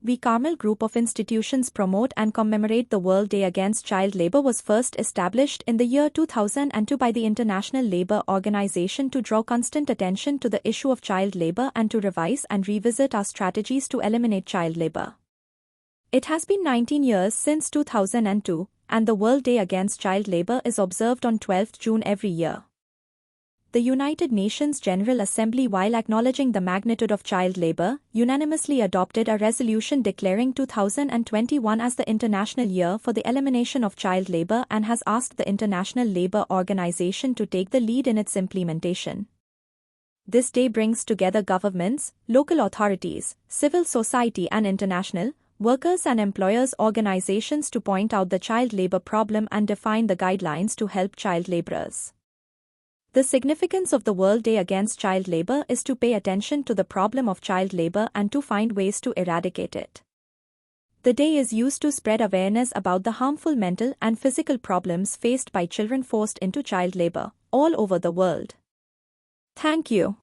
We Carmel Group of Institutions promote and commemorate the World Day Against Child Labour was first established in the year 2002 by the International Labour Organization to draw constant attention to the issue of child labour and to revise and revisit our strategies to eliminate child labour. It has been 19 years since 2002, and the World Day Against Child Labour is observed on 12th June every year. The United Nations General Assembly, while acknowledging the magnitude of child labour, unanimously adopted a resolution declaring 2021 as the International Year for the Elimination of Child Labour and has asked the International Labour Organization to take the lead in its implementation. This day brings together governments, local authorities, civil society and international, workers and employers organizations to point out the child labour problem and define the guidelines to help child labourers. The significance of the World Day Against Child Labour is to pay attention to the problem of child labour and to find ways to eradicate it. The day is used to spread awareness about the harmful mental and physical problems faced by children forced into child labour all over the world. Thank you.